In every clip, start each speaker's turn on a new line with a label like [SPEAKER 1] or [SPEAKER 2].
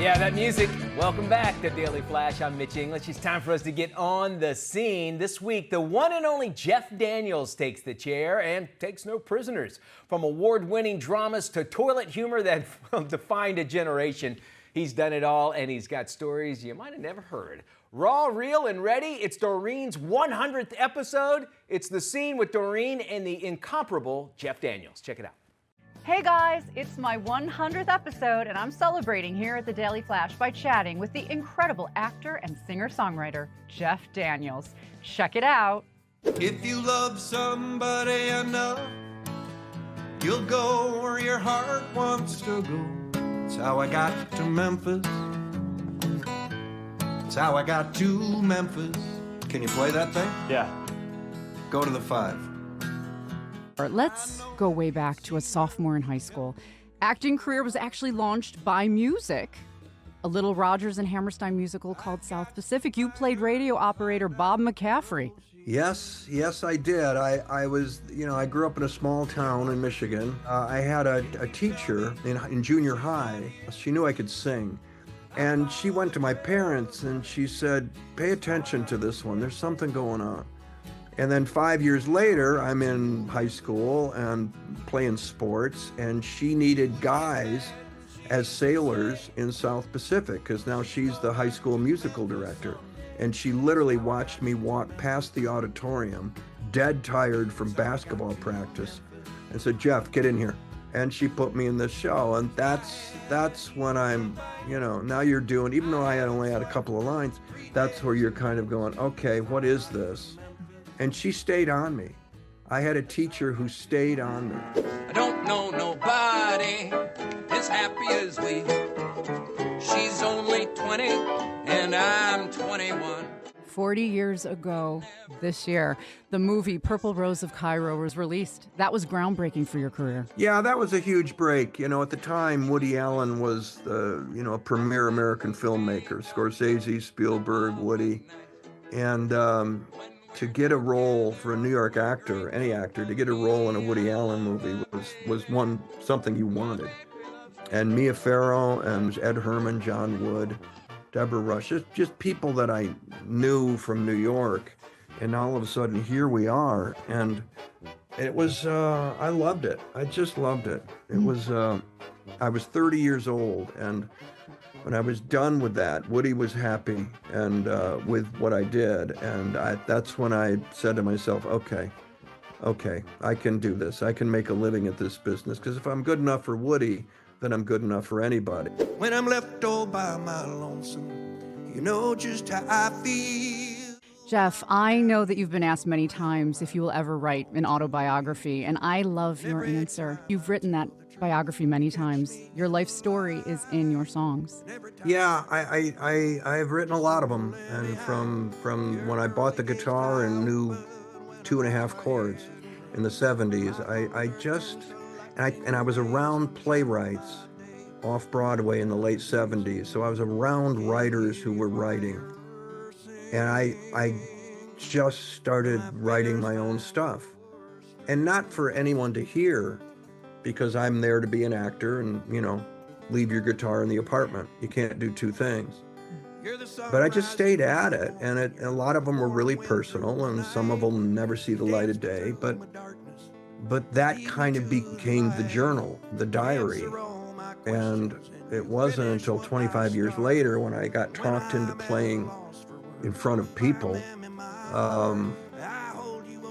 [SPEAKER 1] Yeah, that music. Welcome back to Daily Flash. I'm Mitch English. It's time for us to get on the scene. This week, the one and only Jeff Daniels takes the chair and takes no prisoners. From award-winning dramas to toilet humor that defined a generation, he's done it all, and he's got stories you might have never heard. Raw, real, and ready, it's Doreen's 100th episode. It's The Scene with Doreen and the incomparable Jeff Daniels. Check it out.
[SPEAKER 2] Hey guys, it's my 100th episode, and I'm celebrating here at the Daily Flash by chatting with the incredible actor and singer-songwriter, Jeff Daniels. Check it out.
[SPEAKER 3] If you love somebody enough, you'll go where your heart wants to go. That's how I got to Memphis. That's how I got to Memphis. Can you play that thing?
[SPEAKER 4] Yeah.
[SPEAKER 3] Go to the 5.
[SPEAKER 2] Let's go way back to a sophomore in high school. Acting career was actually launched by music. A Little Rogers and Hammerstein musical called South Pacific. You played radio operator Bob McCaffrey.
[SPEAKER 3] Yes, I did. I was, I grew up in a small town in Michigan. I had a teacher in junior high. She knew I could sing. And she went to my parents and she said, pay attention to this one. There's something going on. And then 5 years later, I'm in high school and playing sports, and she needed guys as sailors in South Pacific because now she's the high school musical director. And she literally watched me walk past the auditorium, dead tired from basketball practice, and said, Jeff, get in here. And she put me in this show. And that's when I'm, now you're doing, even though I only had a couple of lines, that's where you're kind of going, okay, what is this? And she stayed on me. I had a teacher who stayed on me.
[SPEAKER 5] I don't know nobody as happy as we. She's only 20 and I'm 21.
[SPEAKER 2] 40 years ago this year, the movie Purple Rose of Cairo was released. That was groundbreaking for your career.
[SPEAKER 3] Yeah, that was a huge break. At the time, Woody Allen was a premier American filmmaker. Scorsese, Spielberg, Woody. And to get a role for a New York actor, any actor, to get a role in a Woody Allen movie was something you wanted. And Mia Farrow and Ed Herman, John Wood, Deborah Rush, just people that I knew from New York. And all of a sudden, here we are. And it was, I loved it. I just loved it. It was, I was 30 years old, and when I was done with that, Woody was happy and with what I did, and that's when I said to myself, okay, I can do this. I can make a living at this business, because if I'm good enough for Woody, then I'm good enough for anybody.
[SPEAKER 5] When I'm left all by my lonesome, you know just how I feel.
[SPEAKER 2] Jeff, I know that you've been asked many times if you will ever write an autobiography, and I love your answer. You've written that biography many times. Your life story is in your songs.
[SPEAKER 3] Yeah, I've written a lot of them, and from when I bought the guitar and knew 2.5 chords in the 70s, I was around playwrights off Broadway in the late 70s, so I was around writers who were writing, and I just started writing my own stuff, and not for anyone to hear, because I'm there to be an actor and, leave your guitar in the apartment. You can't do two things. But I just stayed at it, and a lot of them were really personal, and some of them never see the light of day, but that kind of became the journal, the diary. And it wasn't until 25 years later, when I got talked into playing in front of people,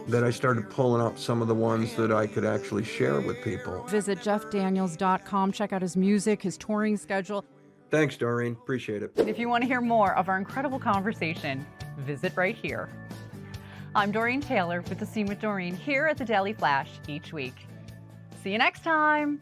[SPEAKER 3] that I started pulling up some of the ones that I could actually share with people.
[SPEAKER 2] Visit jeffdaniels.com. Check out his music, his touring schedule.
[SPEAKER 3] Thanks, Doreen. Appreciate it.
[SPEAKER 2] If you want to hear more of our incredible conversation, visit right here. I'm Doreen Taylor with The Scene with Doreen here at the Daily Flash each week. See you next time.